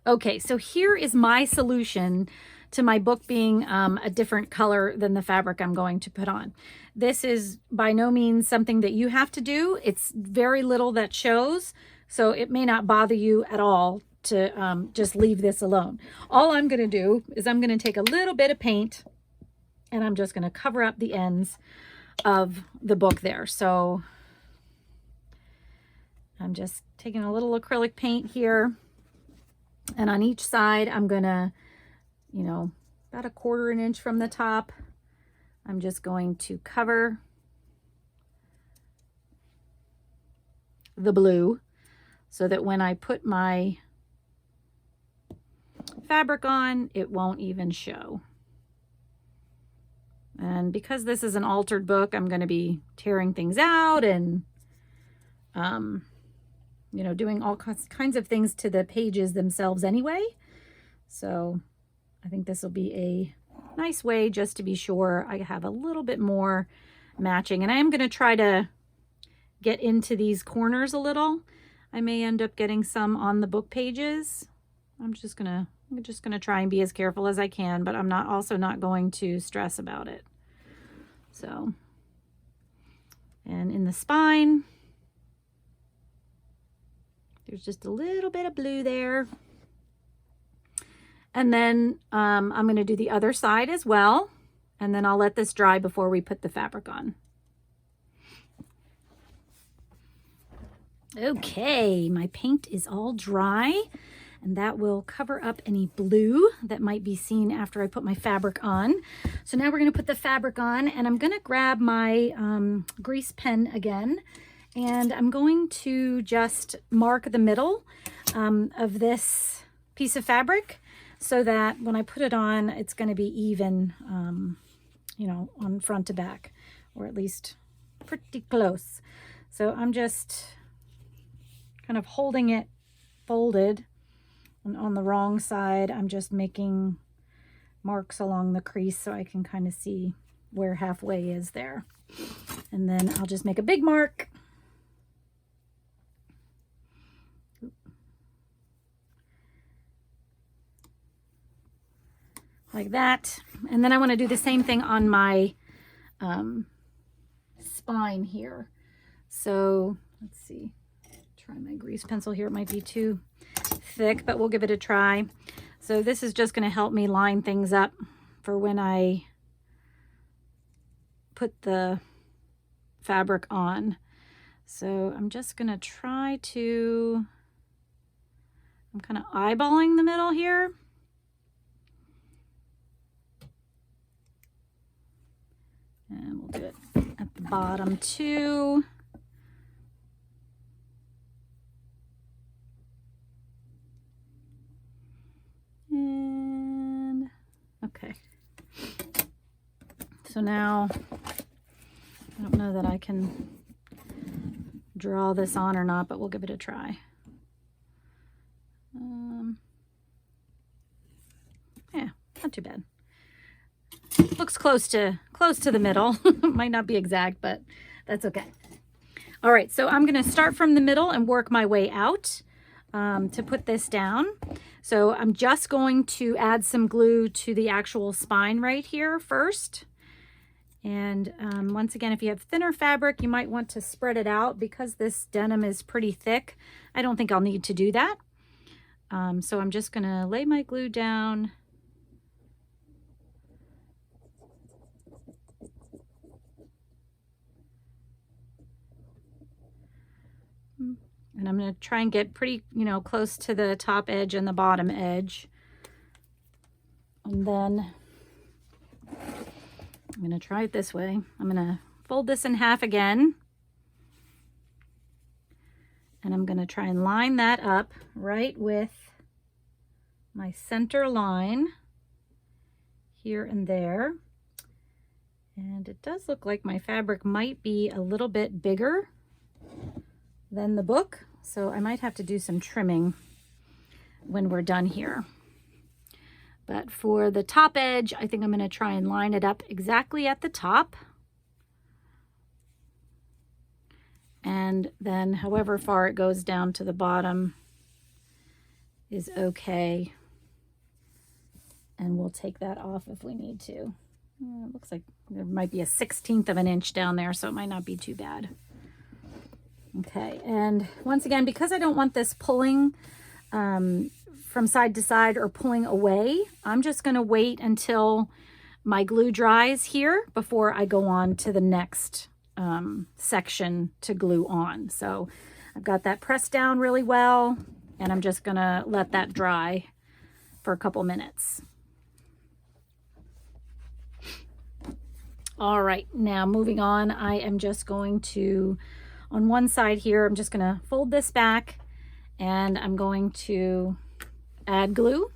Okay, so here is my solution to my book being a different color than the fabric I'm going to put on. This is by no means something that you have to do. It's very little that shows, so it may not bother you at all to just leave this alone. All I'm going to do is I'm going to take a little bit of paint and I'm just going to cover up the ends of the book there. So I'm just taking a little acrylic paint here, and on each side I'm gonna, about a 1/4 inch from the top, I'm just going to cover the blue so that when I put my fabric on, it won't even show. And because this is an altered book, I'm going to be tearing things out and doing all kinds of things to the pages themselves anyway. So I think this will be a nice way just to be sure I have a little bit more matching. And I am going to try to get into these corners a little. I may end up getting some on the book pages. I'm just gonna try and be as careful as I can, but I'm also not going to stress about it. So, and in the spine, there's just a little bit of blue there. And then I'm going to do the other side as well. And then I'll let this dry before we put the fabric on. Okay, my paint is all dry, and that will cover up any blue that might be seen after I put my fabric on. So now we're going to put the fabric on, and I'm going to grab my grease pen again, and I'm going to just mark the middle of this piece of fabric so that when I put it on, it's going to be even, on front to back, or at least pretty close. So I'm just kind of holding it folded, and on the wrong side I'm just making marks along the crease so I can kind of see where halfway is there. And then I'll just make a big mark. Like that. And then I want to do the same thing on my spine here. So let's see. Try my grease pencil here. It might be too thick, but we'll give it a try. So this is just going to help me line things up for when I put the fabric on. So I'm just going to try to, I'm kind of eyeballing the middle here. And we'll do it at the bottom too. And okay. So now, I don't know that I can draw this on or not, but we'll give it a try. Yeah, not too bad. Looks close to the middle. Might not be exact, but that's okay. All right, so I'm going to start from the middle and work my way out to put this down. So I'm just going to add some glue to the actual spine right here first. And once again, if you have thinner fabric, you might want to spread it out. Because this denim is pretty thick, I don't think I'll need to do that. So I'm just going to lay my glue down. And I'm going to try and get pretty, close to the top edge and the bottom edge. And then I'm going to try it this way. I'm going to fold this in half again. And I'm going to try and line that up right with my center line here and there. And it does look like my fabric might be a little bit bigger than the book, so I might have to do some trimming when we're done here. But for the top edge, I think I'm going to try and line it up exactly at the top. And then however far it goes down to the bottom, is okay. And we'll take that off if we need to. It looks like there might be a 1/16 of an inch down there, so it might not be too bad. Okay, and once again, because I don't want this pulling from side to side or pulling away, I'm just going to wait until my glue dries here before I go on to the next section to glue on. So I've got that pressed down really well, and I'm just going to let that dry for a couple minutes. All right, now moving on, I am just going to, on one side here, I'm just going to fold this back, and I'm going to add glue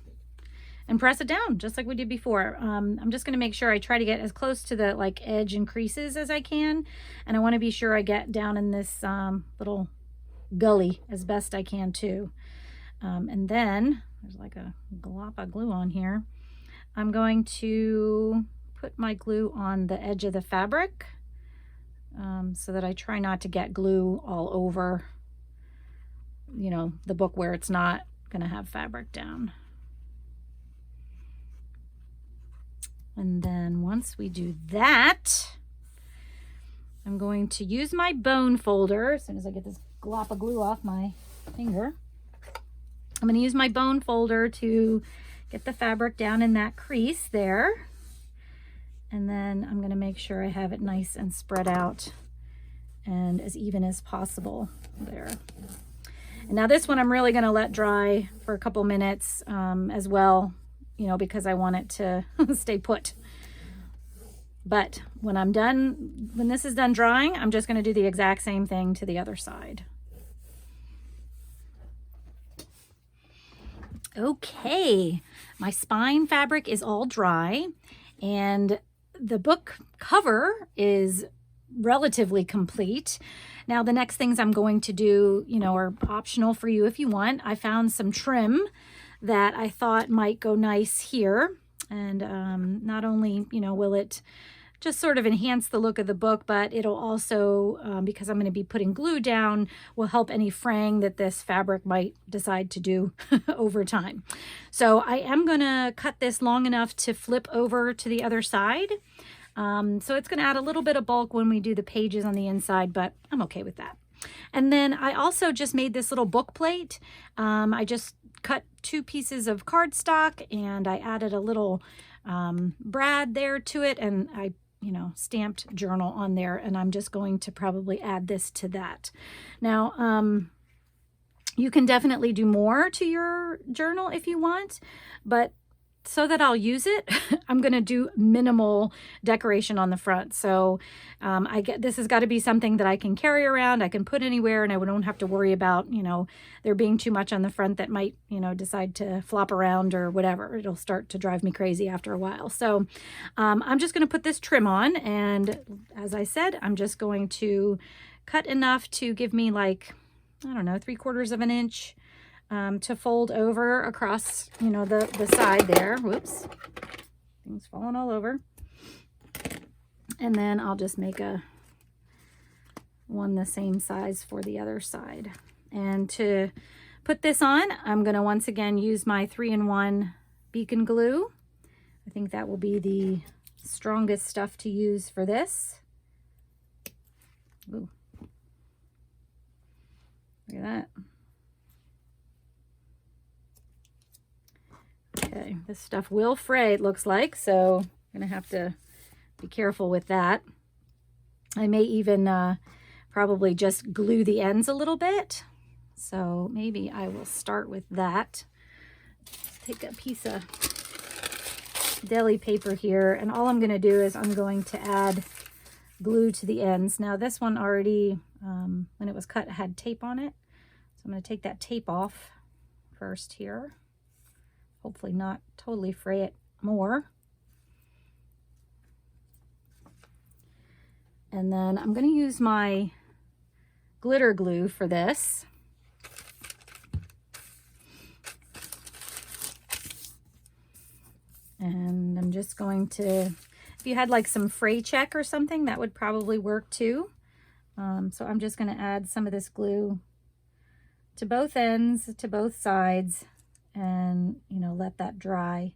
and press it down just like we did before. I'm just going to make sure I try to get as close to the like edge and creases as I can, and I want to be sure I get down in this little gully as best I can too. And then there's like a glop of glue on here. I'm going to put my glue on the edge of the fabric so that I try not to get glue all over, you know, the book where it's not going to have fabric down. And then once we do that, I'm going to use my bone folder. As soon as I get this glop of glue off my finger, I'm going to use my bone folder to get the fabric down in that crease there. And then I'm going to make sure I have it nice and spread out and as even as possible there. And now this one I'm really going to let dry for a couple minutes as well, you know, because I want it to stay put. But when I'm done, when this is done drying, I'm just going to do the exact same thing to the other side. Okay, my spine fabric is all dry, and the book cover is relatively complete. Now the next things I'm going to do, you know, are optional for you if you want. I found some trim that I thought might go nice here, and not only, you know, will it just sort of enhance the look of the book, but it'll also, because I'm going to be putting glue down, will help any fraying that this fabric might decide to do over time. So I am going to cut this long enough to flip over to the other side. So it's going to add a little bit of bulk when we do the pages on the inside, but I'm okay with that. And then I also just made this little book plate. I just cut 2 pieces of cardstock, and I added a little brad there to it, and I stamped journal on there, and I'm just going to probably add this to that. Now, you can definitely do more to your journal if you want, but so that I'll use it, I'm going to do minimal decoration on the front. So this has got to be something that I can carry around, I can put anywhere, and I don't have to worry about, there being too much on the front that might, decide to flop around or whatever. It'll start to drive me crazy after a while. So I'm just going to put this trim on, and as I said, I'm just going to cut enough to give me like, I don't know, 3/4 of an inch to fold over across, the side there. Whoops, things falling all over. And then I'll just make one the same size for the other side. And to put this on, I'm going to once again use my 3-in-1 Beacon glue. I think that will be the strongest stuff to use for this. Ooh. Look at that. Okay, this stuff will fray, it looks like, so I'm going to have to be careful with that. I may even probably just glue the ends a little bit, so maybe I will start with that. Take a piece of deli paper here, and all I'm going to do is I'm going to add glue to the ends. Now this one already, when it was cut, had tape on it, so I'm going to take that tape off first here. Hopefully not totally fray it more. And then I'm going to use my glitter glue for this. And I'm just going to, if you had like some fray check or something, that would probably work too. So I'm just going to add some of this glue to both ends, to both sides. and, you know, let that dry.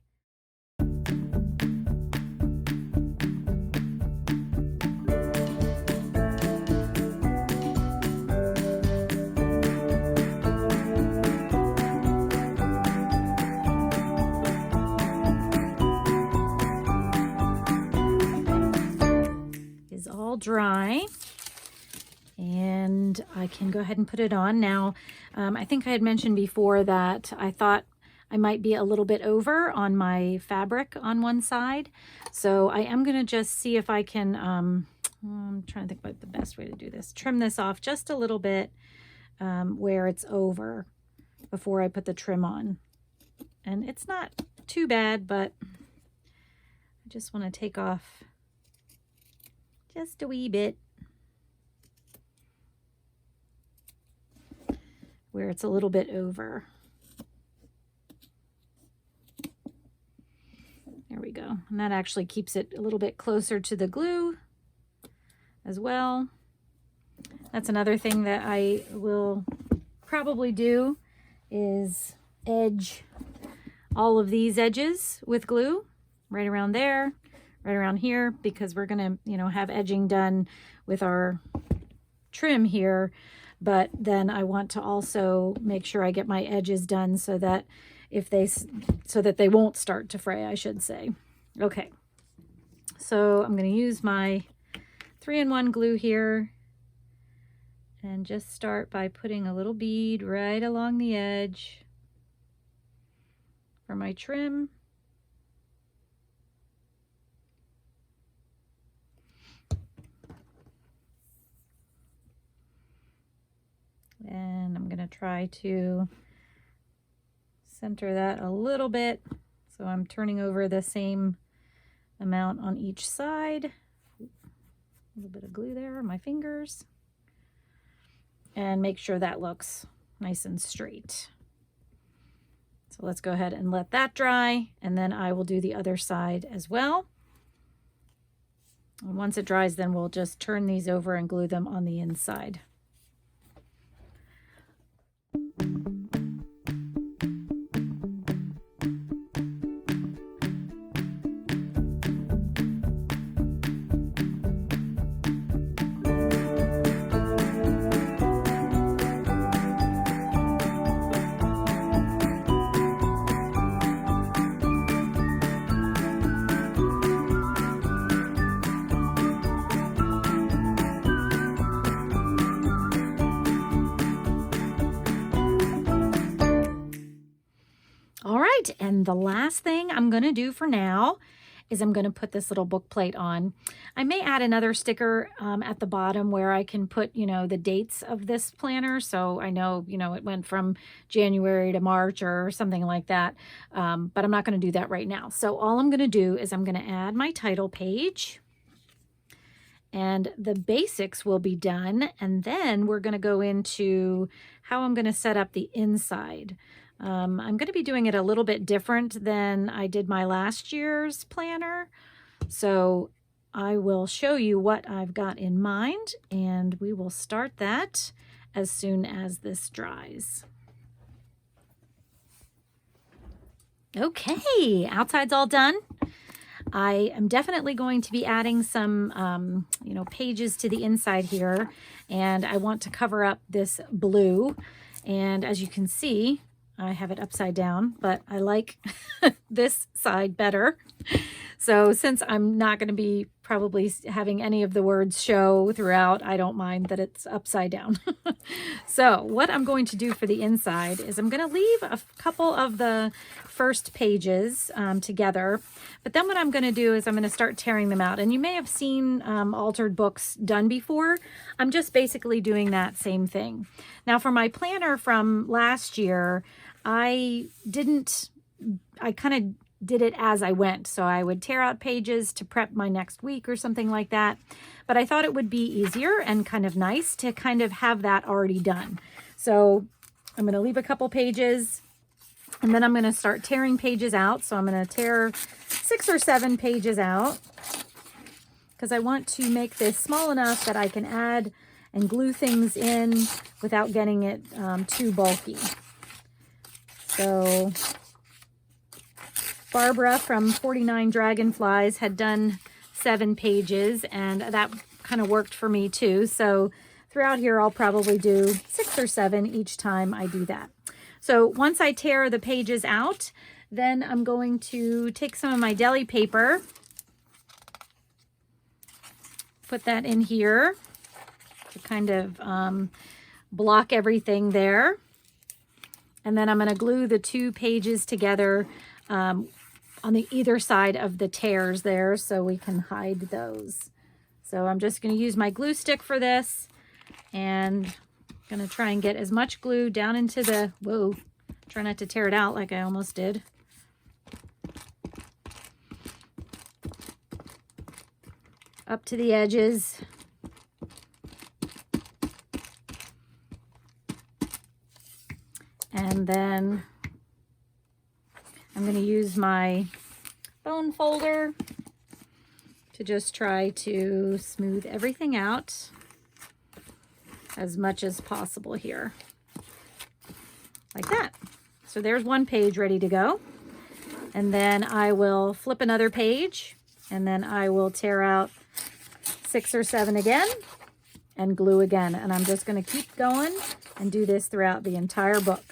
Is all dry. And I can go ahead and put it on. Now, I think I had mentioned before that I thought I might be a little bit over on my fabric on one side. So I am going to just see if I can, I'm trying to think about the best way to do this. Trim this off just a little bit where it's over before I put the trim on. And it's not too bad, but I just want to take off just a wee bit where it's a little bit over. There we go. And that actually keeps it a little bit closer to the glue as well. That's another thing that I will probably do is edge all of these edges with glue right around there, right around here, because we're gonna, you know, have edging done with our trim here. But then I want to also make sure I get my edges done so that they won't start to fray, I should say. Okay, so I'm going to use my 3-in-1 glue here and just start by putting a little bead right along the edge for my trim. And I'm going to try to center that a little bit. So I'm turning over the same amount on each side. A little bit of glue there on my fingers. And make sure that looks nice and straight. So let's go ahead and let that dry, and then I will do the other side as well. And once it dries, then we'll just turn these over and glue them on the inside. All right, and the last thing I'm going to do for now is I'm going to put this little book plate on. I may add another sticker at the bottom where I can put, you know, the dates of this planner. So I know, you know, it went from January to March or something like that. But I'm not going to do that right now. So all I'm going to do is I'm going to add my title page. And the basics will be done. And then we're going to go into how I'm going to set up the inside. I'm going to be doing it a little bit different than I did my last year's planner. So I will show you what I've got in mind, and we will start that as soon as this dries. Okay, outside's all done. I am definitely going to be adding some, you know, pages to the inside here, and I want to cover up this blue. And as you can see, I have it upside down, but I like this side better. So since I'm not going to be probably having any of the words show throughout, I don't mind that it's upside down. So what I'm going to do for the inside is I'm going to leave a couple of the first pages together, but then what I'm going to do is I'm going to start tearing them out. And you may have seen altered books done before. I'm just basically doing that same thing. Now for my planner from last year, I kind of did it as I went. So I would tear out pages to prep my next week or something like that. But I thought it would be easier and kind of nice to kind of have that already done. So I'm going to leave a couple pages, and then I'm going to start tearing pages out. So I'm going to tear 6 or 7 pages out because I want to make this small enough that I can add and glue things in without getting it too bulky. So Barbara from 49 Dragonflies had done 7 pages, and that kind of worked for me too. So throughout here, I'll probably do 6 or 7 each time I do that. So once I tear the pages out, then I'm going to take some of my deli paper, put that in here to kind of block everything there. And then I'm going to glue the 2 pages together on the either side of the tears there so we can hide those. So I'm just going to use my glue stick for this, and I'm going to try and get as much glue down into the, whoa, try not to tear it out like I almost did. Up to the edges. And then I'm going to use my bone folder to just try to smooth everything out as much as possible here. Like that. So there's one page ready to go. And then I will flip another page, and then I will tear out 6 or 7 again and glue again. And I'm just going to keep going and do this throughout the entire book.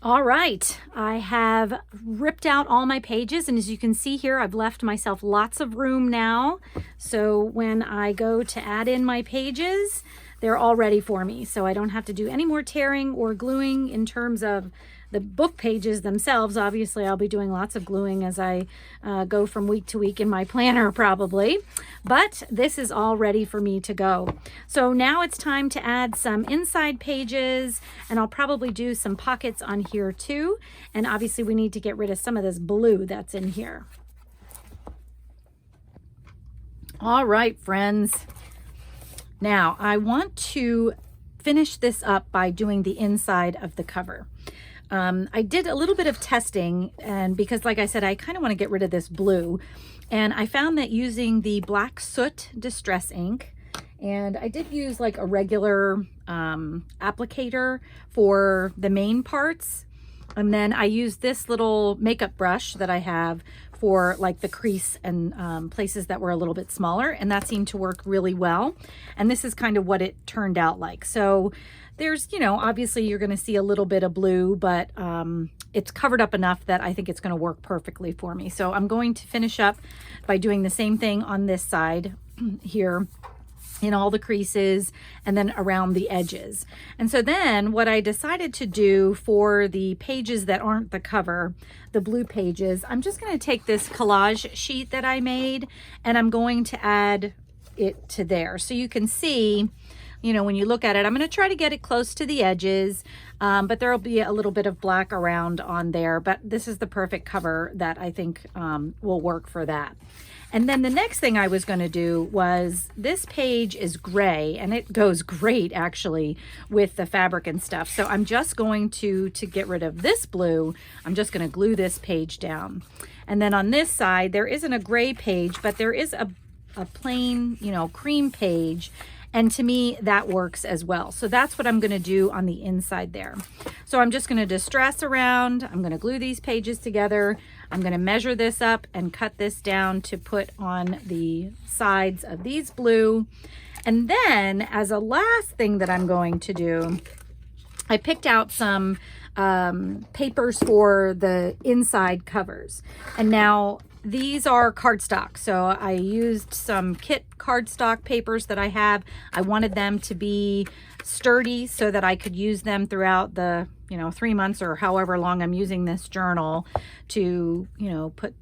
All right, I have ripped out all my pages, and as you can see here, I've left myself lots of room now. So when I go to add in my pages, they're all ready for me. So I don't have to do any more tearing or gluing in terms of the book pages themselves. Obviously, I'll be doing lots of gluing as I go from week to week in my planner probably, but this is all ready for me to go. So now it's time to add some inside pages, and I'll probably do some pockets on here too. And obviously we need to get rid of some of this blue that's in here. All right, friends. Now I want to finish this up by doing the inside of the cover. I did a little bit of testing, and because like I said, I kind of want to get rid of this blue, and I found that using the Black Soot Distress ink, and I did use like a regular applicator for the main parts, and then I used this little makeup brush that I have for like the crease and places that were a little bit smaller, and that seemed to work really well. And this is kind of what it turned out like. So there's, you know, obviously you're going to see a little bit of blue, but it's covered up enough that I think it's going to work perfectly for me. So I'm going to finish up by doing the same thing on this side here in all the creases and then around the edges. And so then what I decided to do for the pages that aren't the cover, the blue pages, I'm just going to take this collage sheet that I made, and I'm going to add it to there. So you can see, you know, when you look at it, I'm going to try to get it close to the edges, but there'll be a little bit of black around on there, but this is the perfect cover that I think will work for that. And then the next thing I was going to do was, this page is gray, and it goes great actually with the fabric and stuff. So I'm just going to get rid of this blue, I'm just going to glue this page down. And then on this side, there isn't a gray page, but there is a plain, you know, cream page. And to me, that works as well. So that's what I'm going to do on the inside there. So I'm just going to distress around. I'm going to glue these pages together. I'm going to measure this up and cut this down to put on the sides of these blue. And then as a last thing that I'm going to do, I picked out some papers for the inside covers. And now these are cardstock. So I used some kit cardstock papers that I have. I wanted them to be sturdy so that I could use them throughout the, 3 months or however long I'm using this journal to, put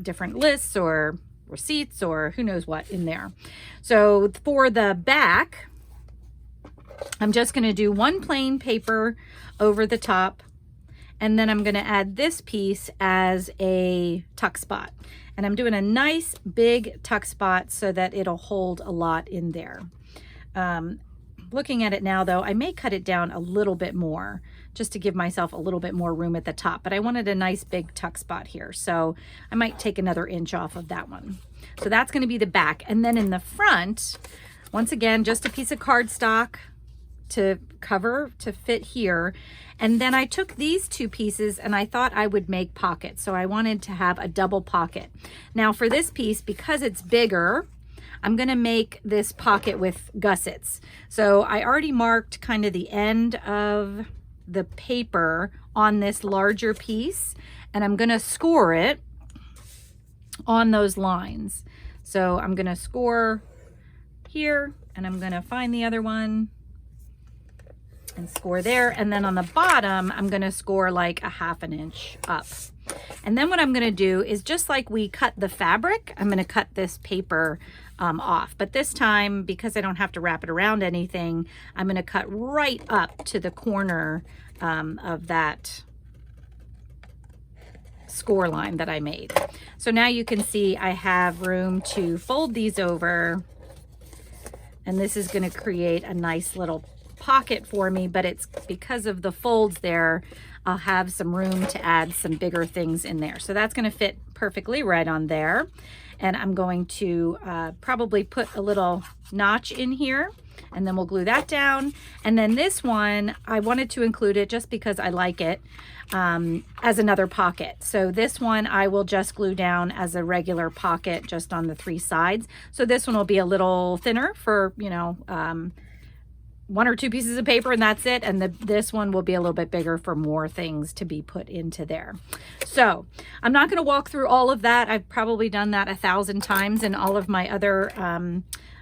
different lists or receipts or who knows what in there. So for the back, I'm just going to do one plain paper over the top, and then I'm going to add this piece as a tuck spot. And I'm doing a nice big tuck spot so that it'll hold a lot in there. Looking at it now though, I may cut it down a little bit more just to give myself a little bit more room at the top, but I wanted a nice big tuck spot here. So I might take another inch off of that one. So that's going to be the back. And then in the front, once again, just a piece of cardstock to cover to fit here. And then I took these two pieces and I thought I would make pockets. So I wanted to have a double pocket. Now for this piece, because it's bigger, I'm going to make this pocket with gussets. So I already marked kind of the end of the paper on this larger piece, and I'm going to score it on those lines. So I'm going to score here, and I'm going to find the other one and score there. And then on the bottom, I'm going to score like a 1/2 inch up. And then what I'm going to do is, just like we cut the fabric, I'm going to cut this paper off. But this time, because I don't have to wrap it around anything, I'm going to cut right up to the corner of that score line that I made. So now you can see I have room to fold these over, and this is going to create a nice little pocket for me, but it's because of the folds there, I'll have some room to add some bigger things in there. So that's going to fit perfectly right on there. And I'm going to probably put a little notch in here, and then we'll glue that down. And then this one, I wanted to include it just because I like it as another pocket. So this one I will just glue down as a regular pocket just on the 3 sides. So this one will be a little thinner for, 1 or 2 pieces of paper, and that's it. And this one will be a little bit bigger for more things to be put into there. So I'm not going to walk through all of that. I've probably done that 1,000 times in all of my other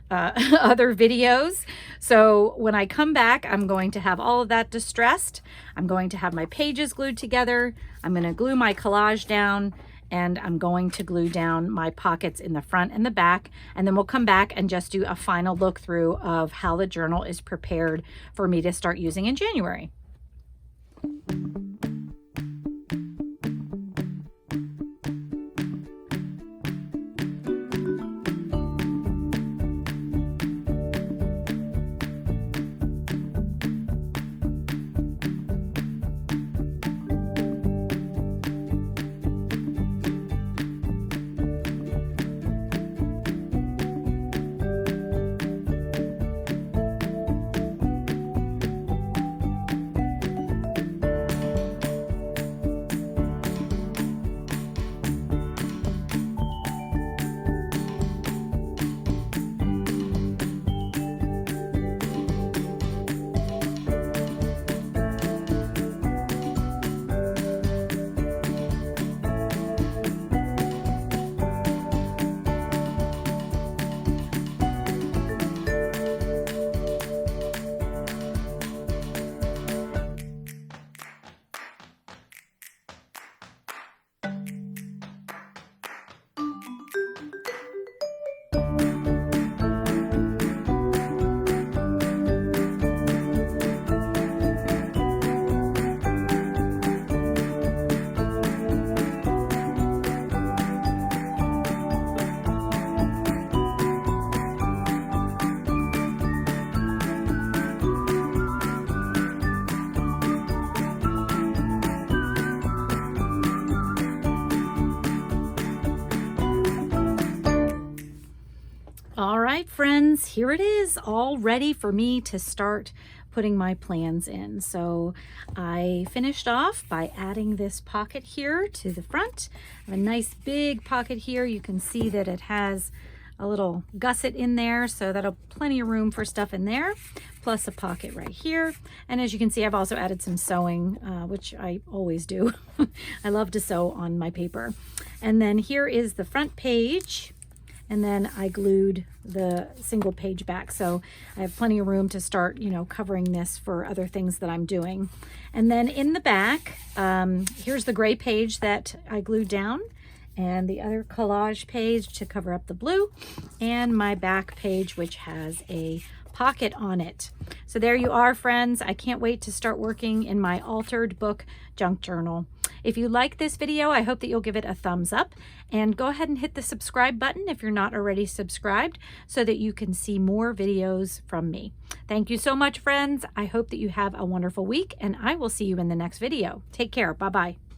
other videos. So when I come back, I'm going to have all of that distressed. I'm going to have my pages glued together. I'm going to glue my collage down, and I'm going to glue down my pockets in the front and the back, and then we'll come back and just do a final look through of how the journal is prepared for me to start using in January. All right, friends, here it is, all ready for me to start putting my plans in. So I finished off by adding this pocket here to the front. I have a nice big pocket here. You can see that it has a little gusset in there, so that'll plenty of room for stuff in there. plus a pocket right here. And as you can see, I've also added some sewing, which I always do. I love to sew on my paper. And then here is the front page. And then I glued the single page back. So I have plenty of room to start, you know, covering this for other things that I'm doing. And then in the back, here's the gray page that I glued down, and the other collage page to cover up the blue, and my back page, which has a pocket on it. So there you are, friends. I can't wait to start working in my altered book junk journal. If you like this video, I hope that you'll give it a thumbs up, and go ahead and hit the subscribe button if you're not already subscribed so that you can see more videos from me. Thank you so much, friends. I hope that you have a wonderful week, and I will see you in the next video. Take care. Bye-bye.